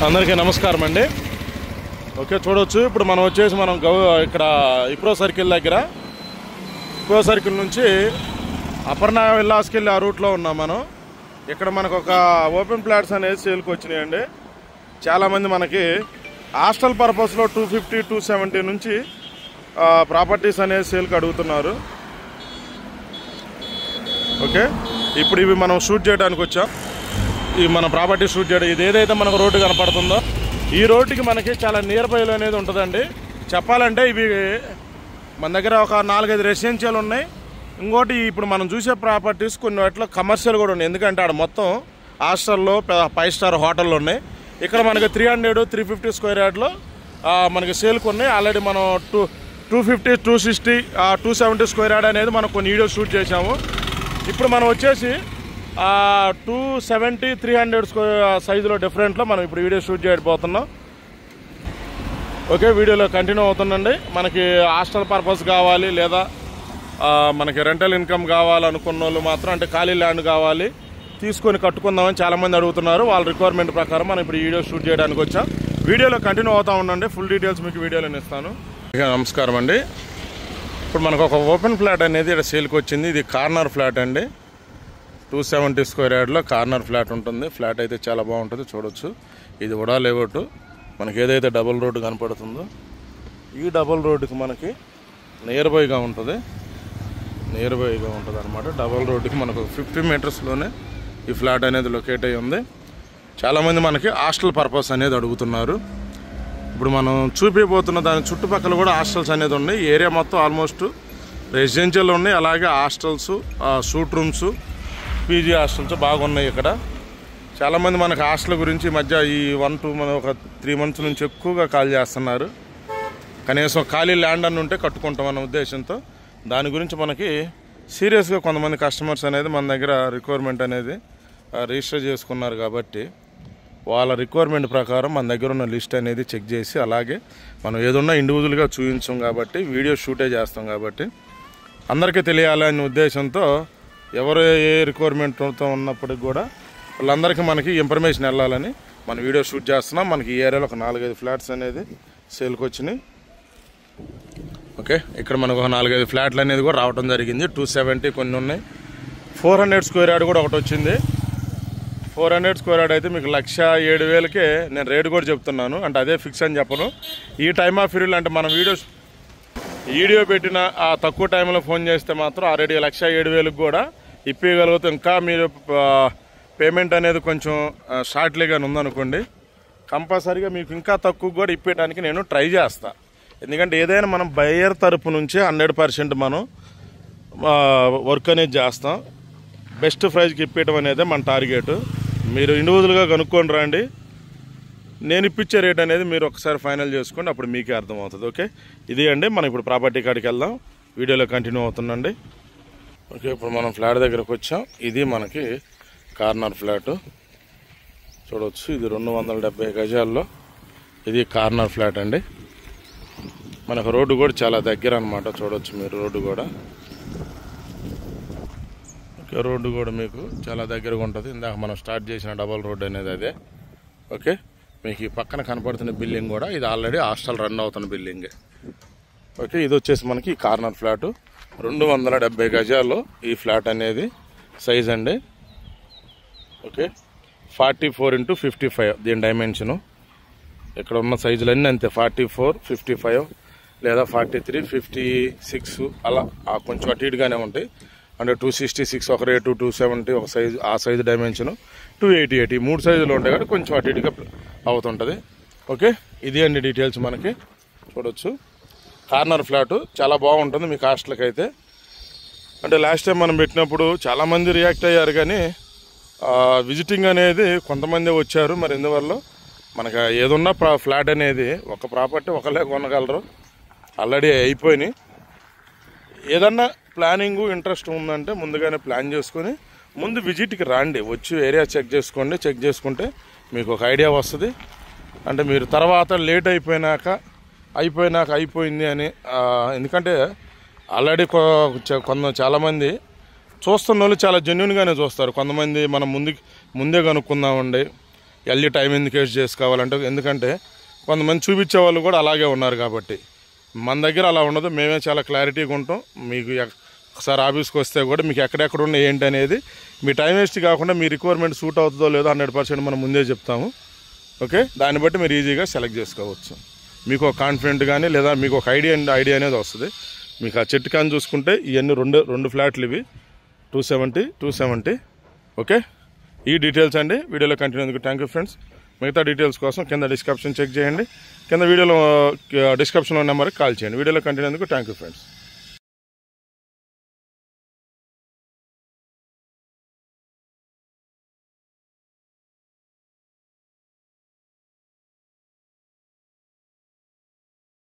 అందరికీ నమస్కారం అండి. ఓకే, చూడవచ్చు. ఇప్పుడు మనం వచ్చేసి ఇక్కడ ఇప్రో సర్కిల్ దగ్గర, ఇప్రో సర్కిల్ నుంచి అపర్ణ విల్లాస్కి వెళ్ళి ఆ రూట్లో ఉన్నాం మనం. ఇక్కడ మనకు ఒక ఓపెన్ ప్లాట్స్ అనేది సేల్కి వచ్చినాయండి. చాలామంది మనకి హాస్టల్ పర్పస్లో 250, 270 నుంచి ప్రాపర్టీస్ అనేది సేల్కి అడుగుతున్నారు. ఓకే, ఇప్పుడు ఇవి మనం షూట్ చేయడానికి వచ్చాం. ఇవి మన ప్రాపర్టీ షూట్ చేయడం. ఇది ఏదైతే మనకు రోడ్డు కనపడుతుందో ఈ రోడ్డుకి మనకి చాలా నియర్ బైలో అనేది ఉంటుందండి. చెప్పాలంటే ఇవి మన దగ్గర ఒక 4-5 రెసిడెన్షియల్ ఉన్నాయి. ఇంకోటి ఇప్పుడు మనం చూసే ప్రాపర్టీస్ కొన్ని వాటిలో కమర్షియల్ కూడా ఉన్నాయి. ఎందుకంటే ఆడ మొత్తం హాస్టల్లో 5 స్టార్ హోటళ్ళు ఉన్నాయి. ఇక్కడ మనకి 300, 350 స్క్వేర్ యార్డ్లో మనకి సేల్కి ఉన్నాయి. ఆల్రెడీ మనం 250, 260, 270 స్క్వేర్ యార్డ్ అనేది మనం కొన్ని వీడియోస్ షూట్ చేసాము. ఇప్పుడు మనం వచ్చేసి 270, 300 సైజులో డిఫరెంట్లో మనం ఇప్పుడు వీడియో షూట్ చేయబోతున్నాం. ఓకే, వీడియోలో కంటిన్యూ అవుతుందండి. మనకి హాస్టల్ పర్పస్ కావాలి లేదా మనకి రెంటల్ ఇన్కమ్ కావాలనుకున్న వాళ్ళు మాత్రం, అంటే ఖాళీ ల్యాండ్ కావాలి తీసుకొని కట్టుకుందామని చాలామంది అడుగుతున్నారు. వాళ్ళ రిక్వైర్మెంట్ ప్రకారం మనం ఇప్పుడు వీడియో షూట్ చేయడానికి వచ్చాం. వీడియోలో కంటిన్యూ అవుతూ ఉండండి. ఫుల్ డీటెయిల్స్ మీకు వీడియోలో ఇస్తాను. నమస్కారం అండి. ఇప్పుడు మనకు ఒక ఓపెన్ ఫ్లాట్ అనేది ఇక్కడ సేల్కి వచ్చింది. ఇది కార్నర్ ఫ్లాట్ అండి. 270 స్క్వేర్ యార్డ్లో కార్నర్ ఫ్లాట్ ఉంటుంది. ఫ్లాట్ అయితే చాలా బాగుంటుంది, చూడొచ్చు. ఇది కూడా లేఅవుట్. మనకి ఏదైతే డబుల్ రోడ్డు కనపడుతుందో ఈ డబుల్ రోడ్డుకి మనకి నియర్ బైగా ఉంటుంది అనమాట. డబుల్ రోడ్డుకి మనకు 50 మీటర్స్లోనే ఈ ఫ్లాట్ అనేది లొకేట్ అయ్యి ఉంది. చాలామంది మనకి హాస్టల్ పర్పస్ అనేది అడుగుతున్నారు. ఇప్పుడు మనం చూపిపోతున్న దాని చుట్టుపక్కల కూడా హాస్టల్స్ అనేది ఉన్నాయి. ఏరియా మొత్తం ఆల్మోస్ట్ రెసిడెన్షియల్ ఉన్నాయి. అలాగే hostels, suit rooms, PG hostels బాగున్నాయి. ఇక్కడ చాలామంది మనకు హాస్టల్ గురించి ఈ మధ్య ఈ 3 మంత్స్ నుంచి ఎక్కువగా కాల్ చేస్తున్నారు. కనీసం ఖాళీ ల్యాండ్ అని ఉంటే కట్టుకుంటామన్న ఉద్దేశంతో దాని గురించి మనకి సీరియస్గా కొంతమంది కస్టమర్స్ అనేది మన దగ్గర రిక్వైర్మెంట్ అనేది రిజిస్టర్ చేసుకున్నారు. కాబట్టి వాళ్ళ రిక్వైర్మెంట్ ప్రకారం మన దగ్గర ఉన్న లిస్ట్ అనేది చెక్ చేసి, అలాగే మనం ఏదన్నా ఇండివిజువల్గా చూపించాం కాబట్టి వీడియో షూటే చేస్తాం కాబట్టి అందరికీ తెలియాలనే ఉద్దేశంతో ఎవరు ఏ రిక్వైర్మెంట్తో ఉన్నప్పటికి కూడా వాళ్ళందరికీ మనకి ఇన్ఫర్మేషన్ వెళ్ళాలని మనం వీడియో షూట్ చేస్తున్నాం. మనకి ఈ ఏరియాలో ఒక 4-5 ఫ్లాట్స్ అనేది సేల్కి వచ్చినాయి. ఓకే, ఇక్కడ మనకు ఒక 4-5 ఫ్లాట్లు అనేది కూడా రావడం జరిగింది. 270 కొన్ని ఉన్నాయి. 400 స్క్వేర్ యార్డ్ కూడా ఒకటి వచ్చింది. 400 స్క్వేర్ యార్డ్ అయితే మీకు 1,07,000కే నేను రేటు కూడా చెప్తున్నాను. అంటే అదే ఫిక్స్ అని చెప్పను. ఈ టైమ్ ఆఫ్ పీరియడ్ అంటే మనం వీడియో పెట్టిన ఆ తక్కువ టైంలో ఫోన్ చేస్తే మాత్రం ఆల్రెడీ 1,07,000కి కూడా ఇప్పగలుగుతాం. ఇంకా మీరు పేమెంట్ అనేది కొంచెం షార్ట్లీగా ఉందనుకోండి, కంపల్సరీగా మీకు ఇంకా తక్కువ కూడా ఇప్పేయడానికి నేను ట్రై చేస్తాను. ఎందుకంటే ఏదైనా మనం బయ్యర్ తరపు నుంచి 100% మనం వర్క్ అనేది చేస్తాం. బెస్ట్ ప్రైస్కి ఇప్పేయడం అనేది మన టార్గెట్. మీరు ఇండివిజువల్గా కనుక్కొని రండి. నేను ఇప్పించే రేట్ అనేది మీరు ఒకసారి ఫైనల్ చేసుకోండి, అప్పుడు మీకే అర్థమవుతుంది. ఓకే, ఇది అండి. మనం ఇప్పుడు ప్రాపర్టీ కాడికి వెళ్దాం. వీడియోలో కంటిన్యూ అవుతుందండి. ఓకే, ఇప్పుడు మనం ఫ్లాట్ దగ్గరకు వచ్చాం. ఇది మనకి కార్నర్ ఫ్లాట్ చూడవచ్చు. ఇది 270 గజాల్లో ఇది కార్నర్ ఫ్లాట్ అండి. మనకు రోడ్డు కూడా చాలా దగ్గర అనమాట. చూడవచ్చు మీరు రోడ్డు కూడా. ఓకే, రోడ్డు కూడా మీకు చాలా దగ్గరగా ఉంటుంది. ఇందాక మనం స్టార్ట్ చేసిన డబల్ రోడ్డు అనేది అదే. ఓకే, మీకు ఈ పక్కన కనపడుతున్న బిల్డింగ్ కూడా ఇది ఆల్రెడీ హాస్టల్ రన్ అవుతున్న బిల్డింగే. ఓకే, ఇది వచ్చేసి మనకి ఈ కార్నర్ ఫ్లాటు 270 గజాల్లో ఈ ఫ్లాట్ అనేది సైజ్ అండి. ఓకే, 44x55 దీని డైమెన్షను. ఇక్కడ ఉన్న సైజులన్నీ అంతే, 44, 55 లేదా 43, 56 అలా కొంచెం అటు ఇటుగానే ఉంటాయి. అంటే 266 ఒక రేటు, 270 ఒక సైజు, ఆ సైజు డైమెన్షను 288 3 సైజులు ఉంటాయి కాబట్టి కొంచెం అటు ఇటుగా అవుతుంటుంది. ఓకే, ఇది అండి డీటెయిల్స్. మనకి చూడొచ్చు కార్నర్ ఫ్లాటు చాలా బాగుంటుంది మీకు హాస్టల్కి అయితే. అంటే లాస్ట్ టైం మనం పెట్టినప్పుడు చాలామంది రియాక్ట్ అయ్యారు, కానీ విజిటింగ్ అనేది కొంతమంది వచ్చారు. మరి ఎందువల్ల మనకు ఏదున్నా ఫ్లాట్ అనేది ఒక ప్రాపర్టీ ఒకళ్ళే కొనగలరు, ఆల్రెడీ అయిపోయినాయి. ఏదన్నా ప్లానింగ్ ఇంట్రెస్ట్ ఉందంటే ముందుగానే ప్లాన్ చేసుకొని ముందు విజిట్కి రండి. వచ్చి ఏరియా చెక్ చేసుకోండి. చెక్ చేసుకుంటే మీకు ఒక ఐడియా వస్తుంది. అంటే మీరు తర్వాత లేట్ అయిపోయింది అని, ఎందుకంటే ఆల్రెడీ చాలామంది చూస్తున్న వాళ్ళు చాలా జెన్యున్గానే చూస్తారు. కొంతమంది మనం ముందే కనుక్కుందామండి, ఎల్ఈ టైం ఎందుకు వేస్ట్ చేసుకోవాలంటే, ఎందుకంటే కొంతమంది చూపించే వాళ్ళు కూడా అలాగే ఉన్నారు కాబట్టి మన దగ్గర అలా ఉండదు. మేమే చాలా క్లారిటీగా ఉంటాం. మీకు ఒకసారి ఆఫీస్కి వస్తే కూడా మీకు ఎక్కడెక్కడ ఉన్నాయి ఏంటి అనేది మీ టైం వేస్ట్ కాకుండా మీ రిక్వైర్మెంట్ సూట్ అవుతుందో లేదో 100% మనం ముందే చెప్తాము. ఓకే, దాన్ని బట్టి మీరు ఈజీగా సెలెక్ట్ చేసుకోవచ్చు. మీకు ఒక కాన్ఫిడెంట్ కానీ లేదా మీకు ఒక ఐడియా అనేది వస్తుంది. మీకు ఆ చెట్టు కానీ చూసుకుంటే ఇవన్నీ రెండు ఫ్లాట్లు ఇవి 270. ఓకే, ఈ డీటెయిల్స్ అండి. వీడియోలో కంటిన్యూ ఎందుకు థ్యాంక్ యూ ఫ్రెండ్స్. మిగతా డీటెయిల్స్ కోసం కింద డిస్క్రిప్షన్ చెక్ చేయండి. కింద వీడియోలో డిస్క్రిప్షన్లో నెంబర్కి కాల్ చేయండి. వీడియోలో కంటిన్యూ ఎందుకు థ్యాంక్ యూ ఫ్రెండ్స్.